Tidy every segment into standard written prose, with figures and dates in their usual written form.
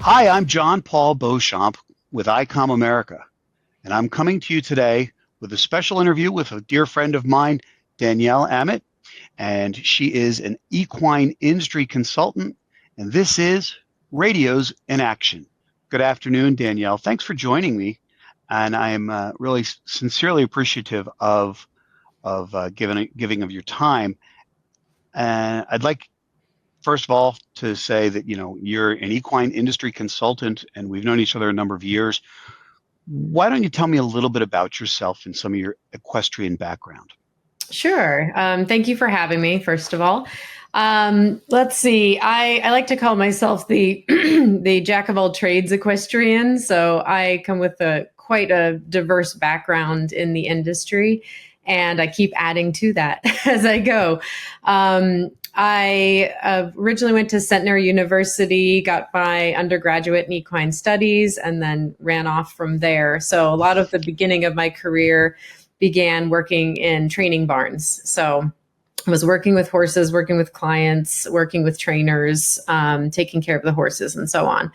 Hi, I'm John Paul Beauchamp with Icom America, and I'm coming to you today with a special interview with a dear friend of mine, Danielle Aamodt, and she is an equine industry consultant, and this is Radios in Action. Good afternoon, Danielle. Thanks for joining me, and I'm really sincerely appreciative of giving of your time. And I'd like first of all to say that you're an equine industry consultant and we've known each other a number of years. Why don't you tell me a little bit about yourself and some of your equestrian background? Sure. Thank you for having me, first of all. Let's see. I like to call myself the the jack of all trades equestrian. So I come with quite a diverse background in the industry, and I keep adding to that as I go. I originally went to Centenary University, got my undergraduate in equine studies, and then ran off from there. So a lot of the beginning of my career began working in training barns. So I was working with horses, working with clients, working with trainers, taking care of the horses and so on.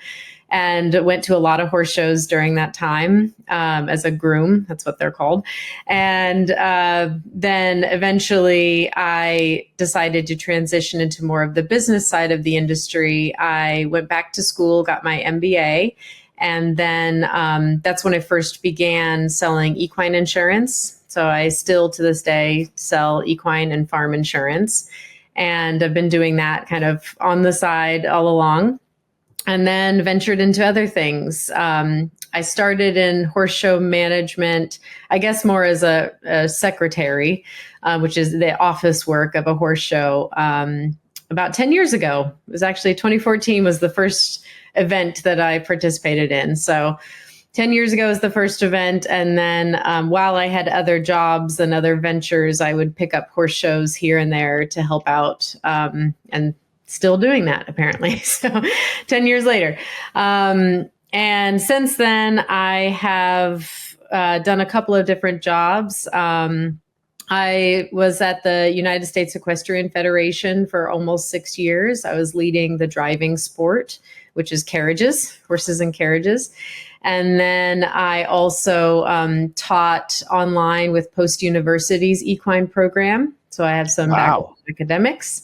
And went to a lot of horse shows during that time as a groom. That's what they're called. And then eventually I decided to transition into more of the business side of the industry. I went back to school, got my MBA. And then that's when I first began selling equine insurance. So I still to this day sell equine and farm insurance. And I've been doing that kind of on the side all along. And then ventured into other things. I started in horse show management, I guess more as a secretary, which is the office work of a horse show, about 10 years ago. It was actually 2014 was the first event that I participated in. So 10 years ago was the first event. And then while I had other jobs and other ventures, I would pick up horse shows here and there to help out, and still doing that apparently. So 10 years later. And since then I have done a couple of different jobs. I was at the United States Equestrian Federation for almost 6 years. I was leading the driving sport, which is carriages, horses and carriages. And then I also taught online with Post University's equine program. So I have some background in academics.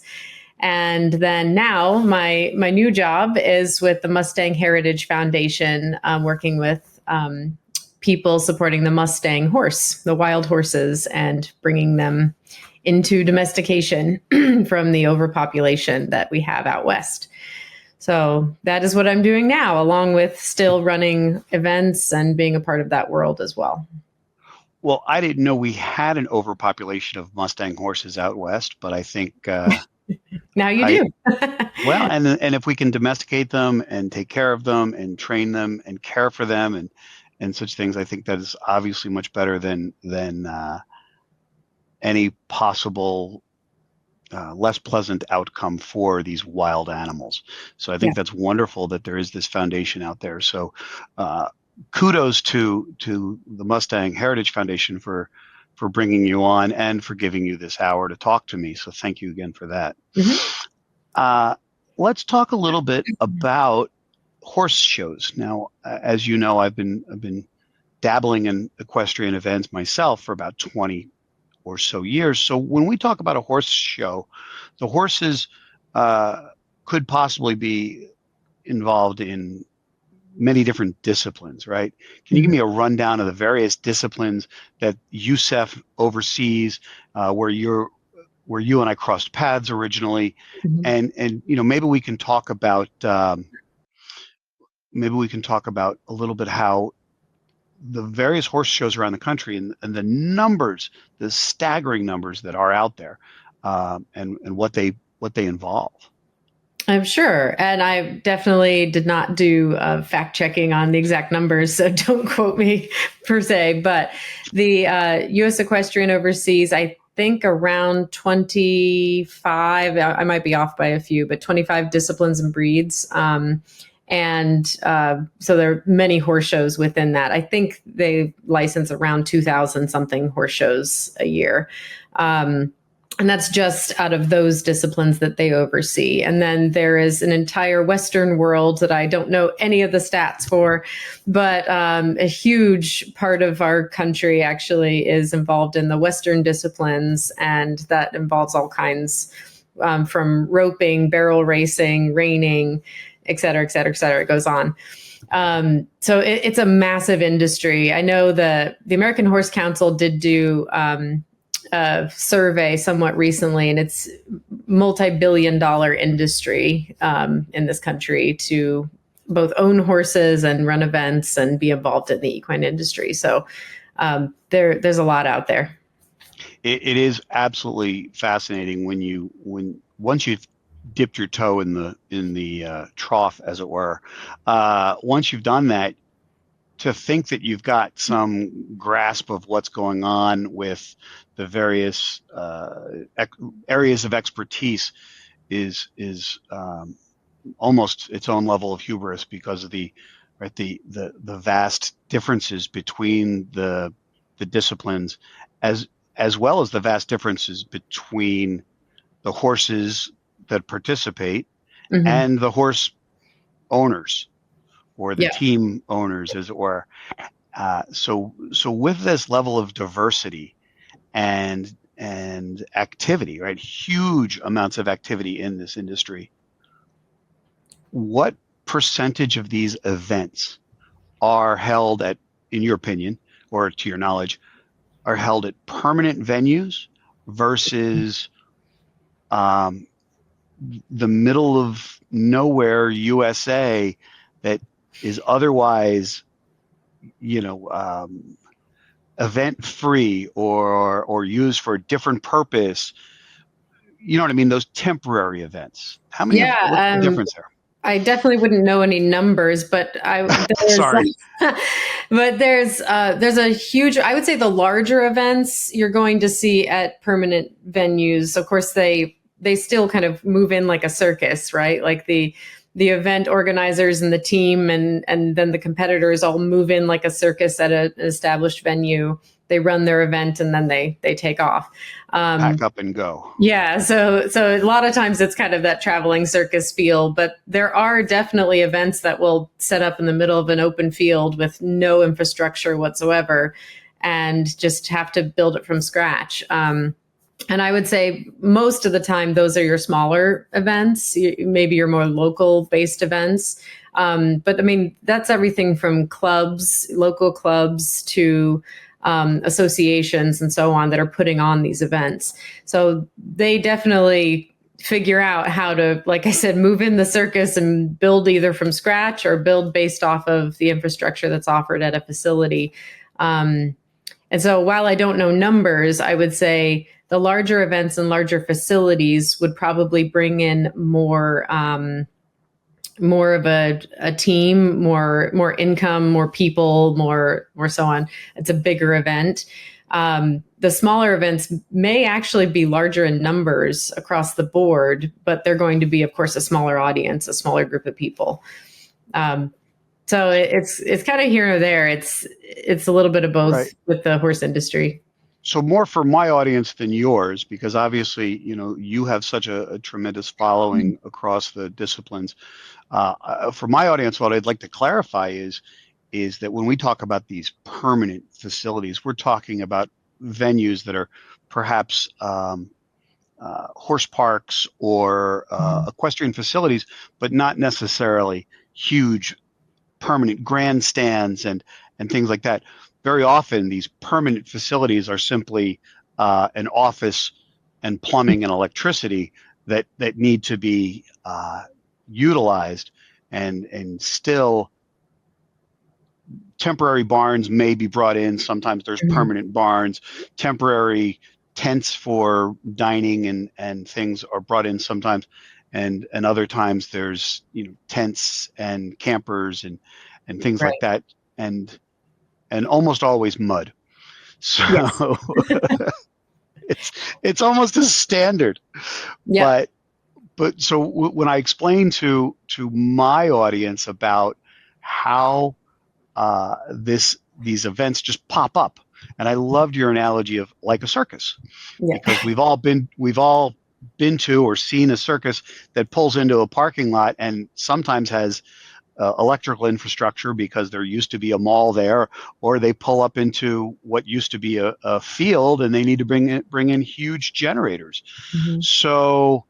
And then now my new job is with the Mustang Heritage Foundation, working with people supporting the Mustang horse, the wild horses, and bringing them into domestication from the overpopulation that we have out west. So that is what I'm doing now, along with still running events and being a part of that world as well. Well, I didn't know we had an overpopulation of Mustang horses out west, but I think now you do. Well, and if we can domesticate them and take care of them and train them and care for them and such things, I think that is obviously much better than any possible less pleasant outcome for these wild animals. So I think that's wonderful that there is this foundation out there. So kudos to the Mustang Heritage Foundation for bringing you on and for giving you this hour to talk to me. So thank you again for that. Mm-hmm. Let's talk a little bit about horse shows. Now, as you know, I've been dabbling in equestrian events myself for about 20 or so years. So when we talk about a horse show, the horses could possibly be involved in many different disciplines, right? Can you give me a rundown of the various disciplines that USEF oversees, where you and I crossed paths originally, and maybe we can talk about a little bit how the various horse shows around the country and the staggering numbers that are out there, and what they involve. I'm sure. And I definitely did not do fact checking on the exact numbers, so don't quote me per se. But the U.S. Equestrian oversees, I think, around 25, I might be off by a few, but 25 disciplines and breeds. So there are many horse shows within that. I think they license around 2,000 something horse shows a year. And that's just out of those disciplines that they oversee. And then there is an entire Western world that I don't know any of the stats for, but a huge part of our country actually is involved in the Western disciplines, and that involves all kinds, from roping, barrel racing, reining, et cetera, et cetera, et cetera. It goes on. So it's a massive industry. I know that the American Horse Council did do a survey somewhat recently, and it's multi-billion-dollar industry in this country to both own horses and run events and be involved in the equine industry. So there's a lot out there. It is absolutely fascinating when once you've dipped your toe in the trough, as it were. Once you've done that, to think that you've got some grasp of what's going on with the various areas of expertise is almost its own level of hubris, because of the vast differences between the disciplines, as well as the vast differences between the horses that participate Mm-hmm. and the horse owners, or the Yeah. team owners, as it were. So with this level of diversity and activity, right? Huge amounts of activity in this industry. What percentage of these events are held at, in your opinion, or to your knowledge, are held at permanent venues versus the middle of nowhere USA that is otherwise, event free or used for a different purpose? You know what I mean? Those temporary events. How many? What's the difference there? I definitely wouldn't know any numbers, but Sorry. but there's a huge, I would say the larger events you're going to see at permanent venues. Of course, they still kind of move in like a circus, right? Like the event organizers and the team and then the competitors all move in like a circus at an established venue. They run their event and then they take off. Pack up and go. Yeah, so a lot of times it's kind of that traveling circus feel, but there are definitely events that will set up in the middle of an open field with no infrastructure whatsoever and just have to build it from scratch. And I would say most of the time, those are your smaller events, maybe your more local based events. But I mean, that's everything from clubs, local clubs, to associations and so on that are putting on these events. So they definitely figure out how to, like I said, move in the circus and build either from scratch or build based off of the infrastructure that's offered at a facility. And so while I don't know numbers, I would say the larger events and larger facilities would probably bring in more of a team, more income, more people, more so on. It's a bigger event. The smaller events may actually be larger in numbers across the board, but they're going to be, of course, a smaller audience, a smaller group of people. So it's kind of here or there. It's a little bit of both, right, with the horse industry. So more for my audience than yours, because obviously, you have such a tremendous following across the disciplines. For my audience, what I'd like to clarify is that when we talk about these permanent facilities, we're talking about venues that are perhaps horse parks or equestrian facilities, but not necessarily huge permanent grandstands and things like that. Very often, these permanent facilities are simply an office and plumbing and electricity that need to be utilized, and still temporary barns may be brought in. Sometimes there's permanent barns. Temporary tents for dining and things are brought in sometimes, and other times there's tents and campers and things like that, and almost always mud. So yes. it's almost a standard. Yeah. But so when I explain to my audience about how these events just pop up, And I loved your analogy of like a circus, Yeah. because we've all been to or seen a circus that pulls into a parking lot and sometimes has electrical infrastructure because there used to be a mall there, or they pull up into what used to be a field and they need to bring in huge generators. Mhm. So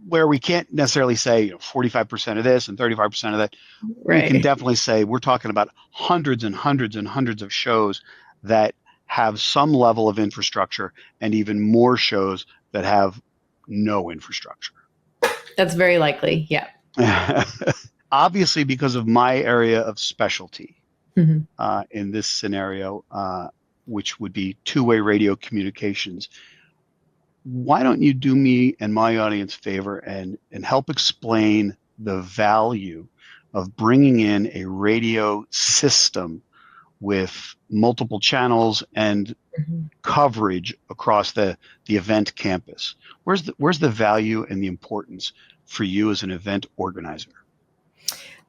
where we can't necessarily say 45% of this and 35% of that, we can Right. definitely say we're talking about hundreds and hundreds and hundreds of shows that have some level of infrastructure, and even more shows that have no infrastructure. That's very likely. Yeah. Obviously, because of my area of specialty Mhm. in this scenario, which would be two-way radio communications, why don't you do me and my audience a favor and help explain the value of bringing in a radio system with multiple channels and Mhm. coverage across the event campus? Where's the value and the importance for you as an event organizer?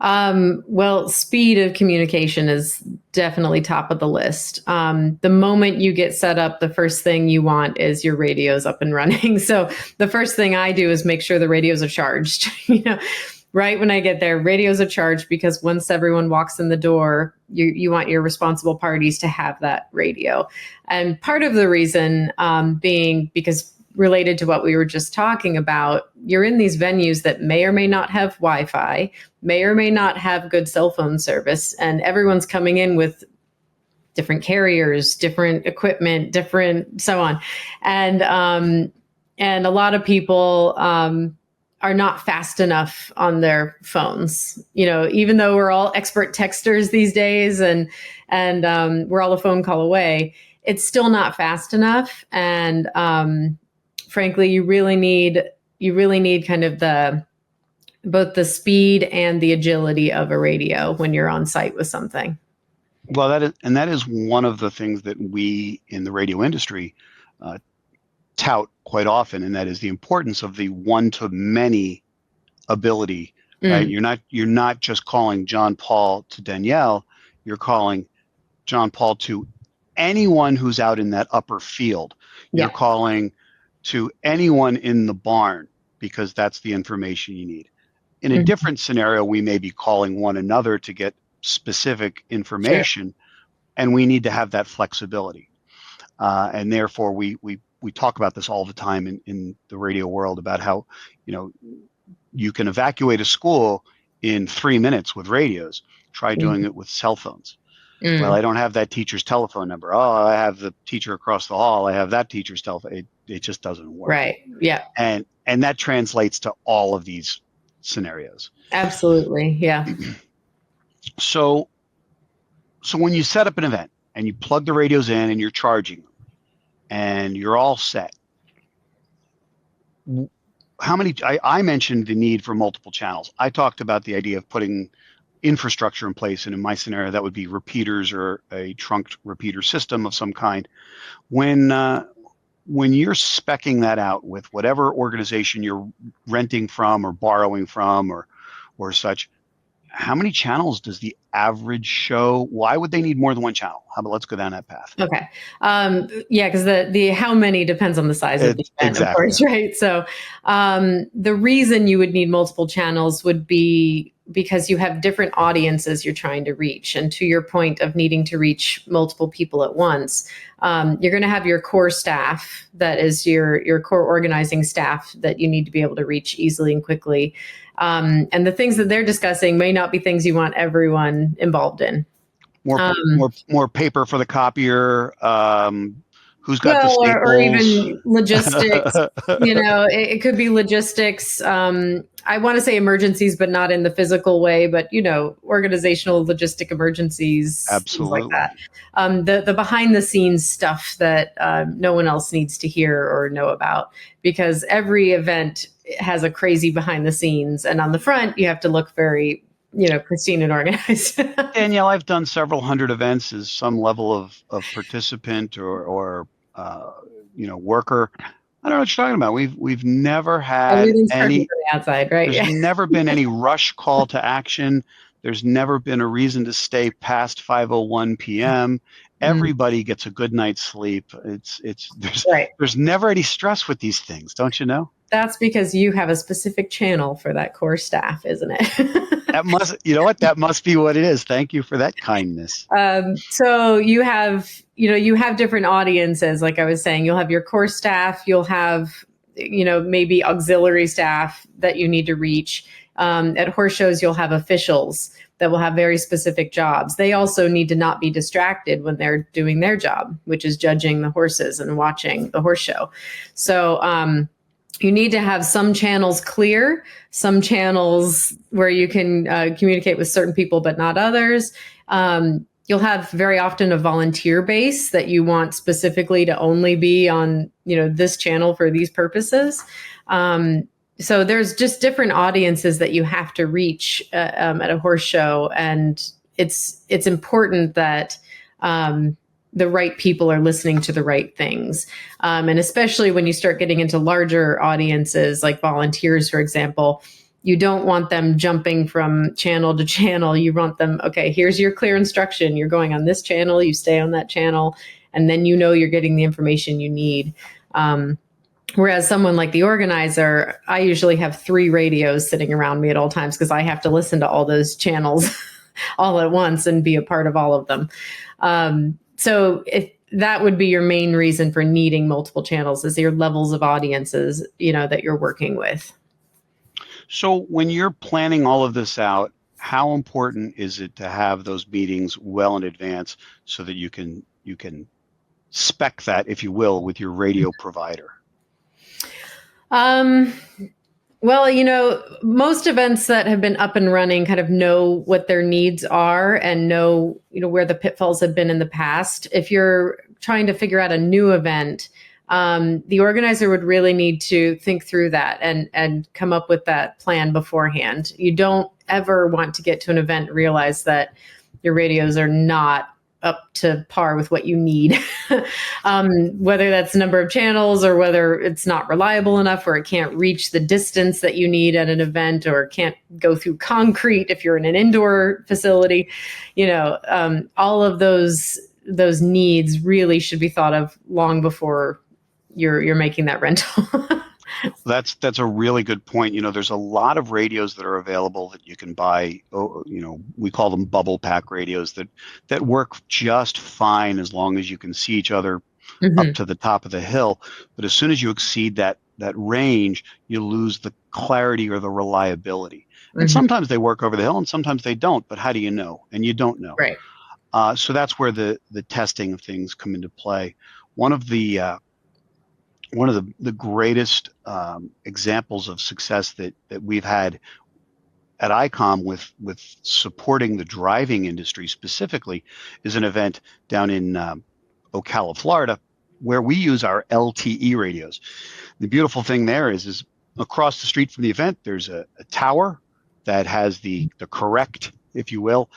Well, speed of communication is definitely top of the list. The moment you get set up, the first thing you want is your radios up and running. So the first thing I do is make sure the radios are charged. Right when I get there, radios are charged, because once everyone walks in the door, you want your responsible parties to have that radio. And part of the reason being because, related to what we were just talking about, you're in these venues that may or may not have Wi-Fi, may or may not have good cell phone service, and everyone's coming in with different carriers, different equipment, different so on, and a lot of people are not fast enough on their phones. Even though we're all expert texters these days, and we're all a phone call away, it's still not fast enough. And frankly, you really need kind of both the speed and the agility of a radio when you're on site with something. Well, that is one of the things that we in the radio industry tout quite often, and that is the importance of the one-to-many ability. Right? You're not just calling John Paul to Danielle. You're calling John Paul to anyone who's out in that upper field. You're Yeah. calling to anyone in the barn, because that's the information you need. In a different scenario, we may be calling one another to get specific information, sure, and we need to have that flexibility. And therefore, we talk about this all the time in the radio world about how, you can evacuate a school in 3 minutes with radios. Try doing it with cell phones. Well, I don't have that teacher's telephone number. Oh, I have the teacher across the hall. I have that teacher's telephone. It just doesn't work. Right. Yeah. And that translates to all of these scenarios. Absolutely. Yeah. So when you set up an event and you plug the radios in and you're charging them and you're all set, how many? I mentioned the need for multiple channels. I talked about the idea of putting infrastructure in place, and in my scenario, that would be repeaters or a trunked repeater system of some kind. When you're speccing that out with whatever organization you're renting from or borrowing from or such, how many channels does the average show? Why would they need more than one channel? How about let's go down that path? Okay. Yeah, because the how many depends on the size of the event, exactly, of course, right? So the reason you would need multiple channels would be because you have different audiences you're trying to reach. And to your point of needing to reach multiple people at once, you're going to have your core staff, that is your core organizing staff, that you need to be able to reach easily and quickly. And the things that they're discussing may not be things you want everyone involved in. More paper for the copier. Who's got the staples? Or even logistics. It could be logistics. I want to say emergencies, but not in the physical way, but organizational logistic emergencies. Absolutely. Things like that. The behind the scenes stuff that no one else needs to hear or know about, because every event has a crazy behind the scenes, and on the front you have to look very pristine and organized. Danielle, I've done several hundred events as some level of participant or worker. I don't know what you're talking about. We've never had any outside, right? There's never been any rush call to action. There's never been a reason to stay past 5:01 p.m. Mm, Everybody gets a good night's sleep. It's right. there's never any stress with these things, don't you know? That's because you have a specific channel for that core staff, isn't it? That must, you know what? That must be what it is. Thank you for that kindness. So you have different audiences. Like I was saying, you'll have your core staff, you'll have, maybe auxiliary staff that you need to reach. At horse shows, you'll have officials that will have very specific jobs. They also need to not be distracted when they're doing their job, which is judging the horses and watching the horse show. So, you need to have some channels clear, some channels where you can communicate with certain people, but not others. You'll have very often a volunteer base that you want specifically to only be on, this channel for these purposes. So there's just different audiences that you have to reach at a horse show, and it's important that the right people are listening to the right things. And especially when you start getting into larger audiences, like volunteers, for example, you don't want them jumping from channel to channel. You want them, okay, here's your clear instruction. You're going on this channel, you stay on that channel, and then you're getting the information you need. Whereas someone like the organizer, I usually have 3 radios sitting around me at all times because I have to listen to all those channels all at once and be a part of all of them. So if that would be your main reason for needing multiple channels, is your levels of audiences, that you're working with. So when you're planning all of this out, how important is it to have those meetings well in advance so that you can spec that, if you will, with your radio provider? Well, most events that have been up and running kind of know what their needs are and know, where the pitfalls have been in the past. If you're trying to figure out a new event, the organizer would really need to think through that and come up with that plan beforehand. You don't ever want to get to an event and realize that your radios are not up to par with what you need, whether that's the number of channels or whether it's not reliable enough or it can't reach the distance that you need at an event or can't go through concrete if you're in an indoor facility. All of those needs really should be thought of long before you're making that rental. That's a really good point. There's a lot of radios that are available that you can buy. We call them bubble pack radios that work just fine as long as you can see each other up to the top of the hill. But as soon as you exceed that range, you lose the clarity or the reliability. And sometimes they work over the hill and sometimes they don't. But how do you know? And you don't know. Right. So that's where the testing of things come into play. One of the greatest examples of success that we've had at Icom with supporting the driving industry specifically is an event down in Ocala, Florida, where we use our LTE radios. The beautiful thing there is across the street from the event, there's a tower that has the correct, if you will,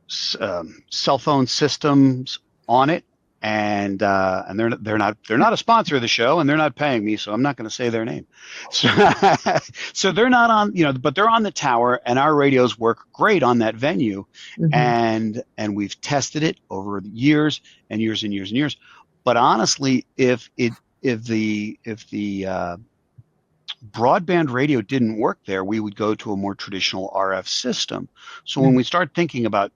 cell phone systems on it, and they're not a sponsor of the show, and they're not paying me, so I'm not going to say their name. So they're not on, but they're on the tower, and our radios work great on that venue, and we've tested it over years and years and years and years. But honestly, if the broadband radio didn't work there, we would go to a more traditional RF system. So when we start thinking about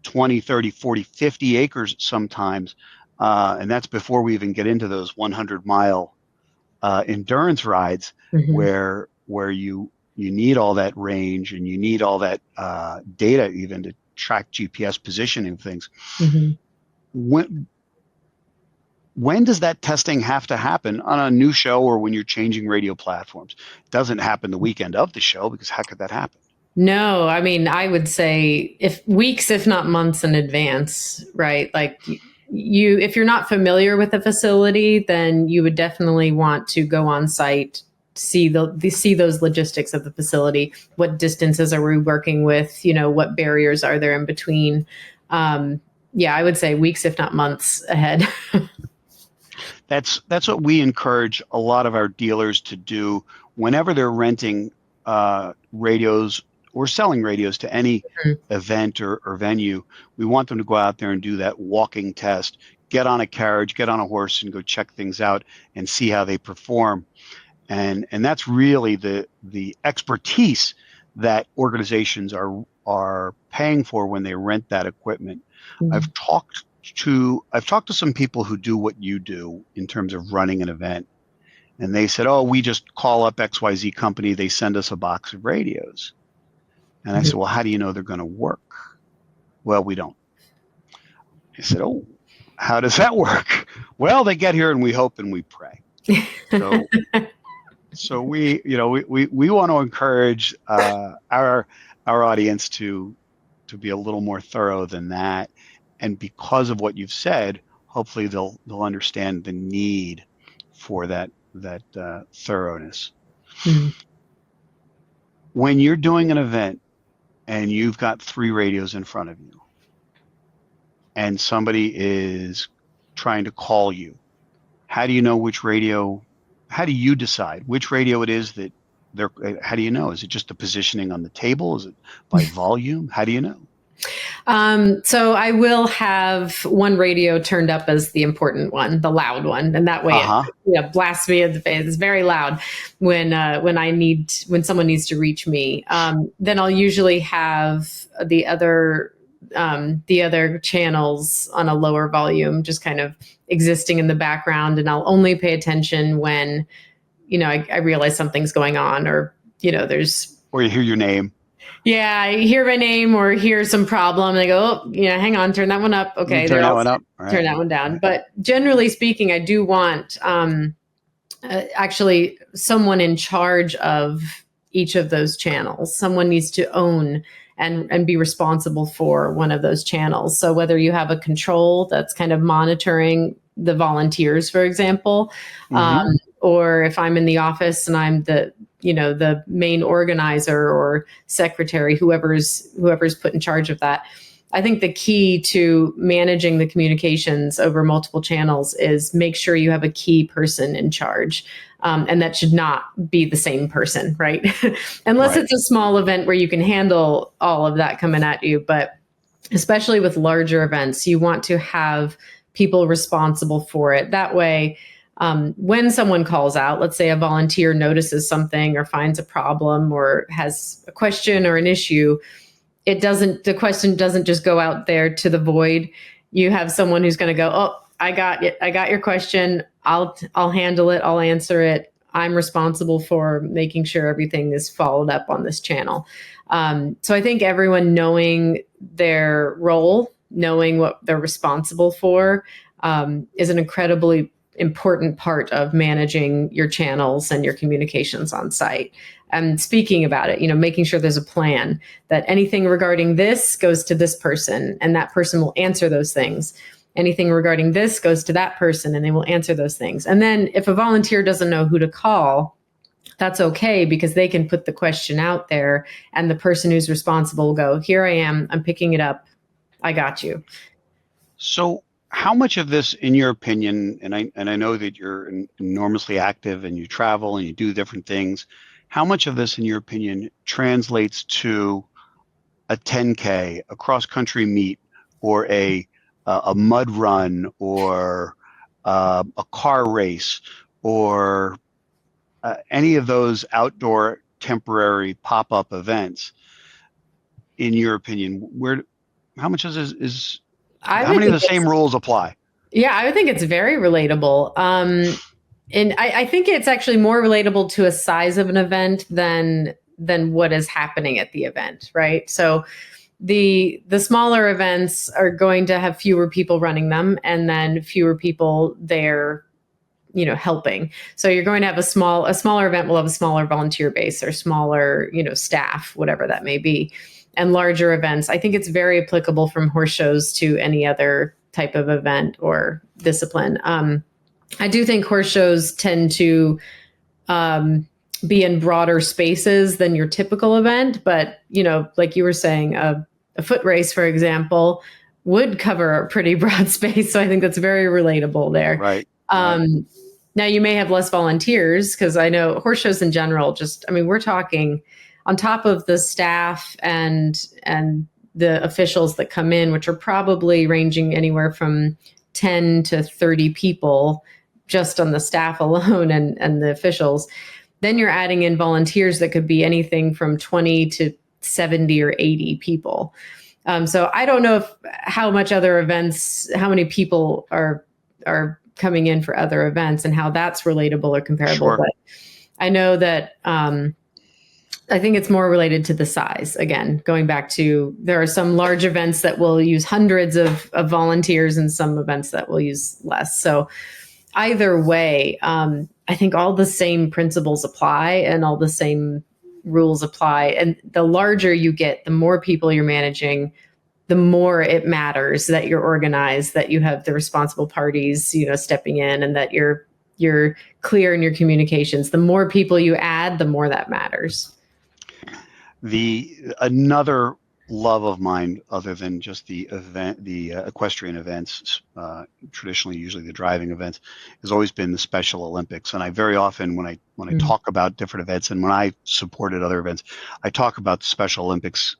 20, 30, 40, 50 acres sometimes, and that's before we even get into those 100-mile endurance rides where you need all that range and you need all that data even to track GPS positioning things. When does that testing have to happen on a new show or when you're changing radio platforms? It doesn't happen the weekend of the show, because how could that happen? No, I mean, I would say weeks, if not months in advance, right? Like if you're not familiar with the facility, then you would definitely want to go on site, see those logistics of the facility. What distances are we working with? What barriers are there in between? Yeah, I would say weeks, if not months ahead. That's what we encourage a lot of our dealers to do whenever they're renting radios or selling radios to any event or venue, we want them to go out there and do that walking test, get on a carriage, get on a horse, and go check things out and see how they perform. And that's really the expertise that organizations are paying for when they rent that equipment. Mm-hmm. I've talked to some people who do what you do in terms of running an event, and they said, "Oh, we just call up XYZ company, they send us a box of radios." And I said, "Well, how do you know they're going to work?" "Well, we don't." I said, "Oh, how does that work?" "Well, they get here and we hope and we pray." So we want to encourage our audience to be a little more thorough than that, and because of what you've said, hopefully they'll understand the need for that thoroughness. Mm-hmm. When you're doing an event and you've got 3 radios in front of you, and somebody is trying to call you, how do you know which radio? How do you decide which radio it is that they're? How do you know? Is it just the positioning on the table? Is it by volume? How do you know? So I will have one radio turned up as the important one, the loud one, and that way it blasts me in the face. It's very loud when someone needs to reach me. Then I'll usually have the other channels on a lower volume, just kind of existing in the background, and I'll only pay attention when I realize something's going on, or or you hear your name. Yeah, I hear my name or hear some problem, and I go, "Oh, hang on, turn that one up." Okay, turn that one up. Right. Turn that one down. Right. But generally speaking, I do want actually someone in charge of each of those channels. Someone needs to own and be responsible for one of those channels. So whether you have a control that's kind of monitoring the volunteers, for example, or if I'm in the office and I'm the main organizer or secretary, whoever's put in charge of that. I think the key to managing the communications over multiple channels is make sure you have a key person in charge. And that should not be the same person, right? Unless it's a small event where you can handle all of that coming at you. But especially with larger events, you want to have people responsible for it. That way, when someone calls out, let's say a volunteer notices something or finds a problem or has a question or an issue, the question doesn't just go out there to the void. You have someone who's going to go, "Oh, I got it. I got your question. I'll handle it. I'll answer it. I'm responsible for making sure everything is followed up on this channel." So I think everyone knowing their role, knowing what they're responsible for, is an incredibly important part of managing your channels and your communications on site. And speaking about it, making sure there's a plan that anything regarding this goes to this person and that person will answer those things. Anything regarding this goes to that person and they will answer those things. And then if a volunteer doesn't know who to call, that's okay, because they can put the question out there and the person who's responsible will go, "Here I am. I'm picking it up. I got you." So how much of this, in your opinion, and I know that you're enormously active and you travel and you do different things, how much of this, in your opinion, translates to a 10K, a cross-country meet, or a mud run, or a car race, or any of those outdoor temporary pop-up events? In your opinion, how much of this is how many of the same rules apply? Yeah, I would think it's very relatable. And I think it's actually more relatable to a size of an event than what is happening at the event, right? So the smaller events are going to have fewer people running them, and then fewer people there, helping. So you're going to have a smaller event will have a smaller volunteer base or smaller, staff, whatever that may be. And larger events, I think it's very applicable from horse shows to any other type of event or discipline. I do think horse shows tend to be in broader spaces than your typical event. But, like you were saying, a foot race, for example, would cover a pretty broad space. So I think that's very relatable there. Right. Now you may have less volunteers because I know horse shows in general, just, I mean, we're talking on top of the staff and the officials that come in, which are probably ranging anywhere from 10 to 30 people just on the staff alone and the officials. Then you're adding in volunteers that could be anything from 20 to 70 or 80 people. So I don't know how much other events, how many people are coming in for other events and how that's relatable or comparable. Sure. But I know that I think it's more related to the size. Again, going back to, there are some large events that will use hundreds of volunteers and some events that will use less. So either way, I think all the same principles apply and all the same rules apply. And the larger you get, the more people you're managing, the more it matters that you're organized, that you have the responsible parties, stepping in, and that you're clear in your communications. The more people you add, the more that matters. Another love of mine, other than just the equestrian events, traditionally usually the driving events, has always been the Special Olympics. And I very often, when I talk about different events and when I supported other events, I talk about the Special Olympics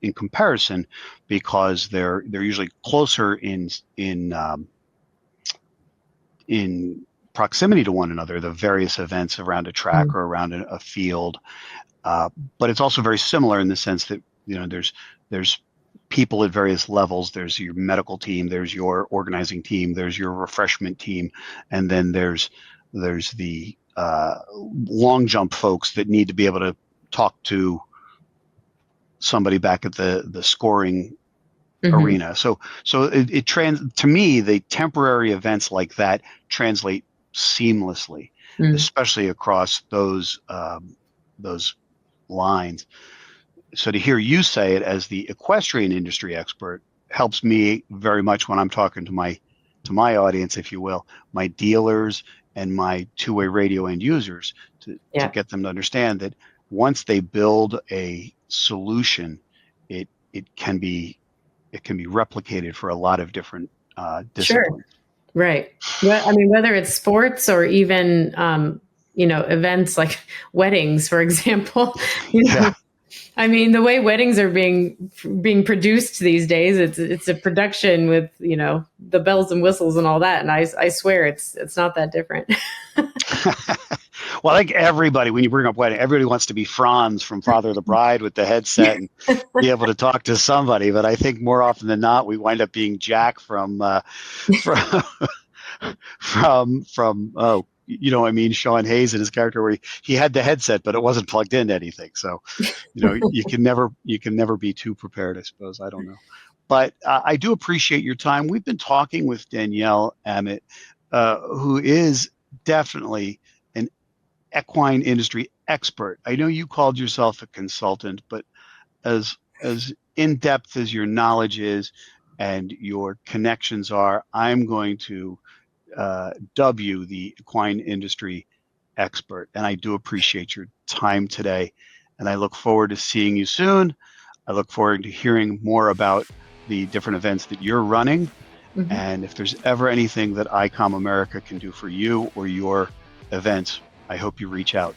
in comparison, because they're usually closer in proximity to one another, the various events around a track or around a field. But it's also very similar in the sense that, there's people at various levels. There's your medical team, there's your organizing team, there's your refreshment team, and then there's the long jump folks that need to be able to talk to somebody back at the scoring arena. So to me, the temporary events like that translate seamlessly, especially across those lines. So to hear you say it as the equestrian industry expert helps me very much when I'm talking to my audience, if you will, my dealers and my two-way radio end users, to get them to understand that once they build a solution, it can be replicated for a lot of different disciplines. Sure. Right. Well, I mean, whether it's sports or even events like weddings, for example. I mean, the way weddings are being produced these days, it's a production with the bells and whistles and all that, and I swear it's not that different. Well, I think everybody, when you bring up wedding, everybody wants to be Franz from Father of the Bride with the headset and be able to talk to somebody. But I think more often than not, we wind up being Jack from Sean Hayes and his character, where he had the headset, but it wasn't plugged into anything. So, you can never be too prepared, I suppose. I don't know. But I do appreciate your time. We've been talking with Danielle Aamodt, who is definitely an equine industry expert. I know you called yourself a consultant, but as in-depth as your knowledge is and your connections are, I'm going to dub you the equine industry expert. And I do appreciate your time today. And I look forward to seeing you soon. I look forward to hearing more about the different events that you're running. And if there's ever anything that Icom America can do for you or your events, I hope you reach out.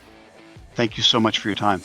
Thank you so much for your time.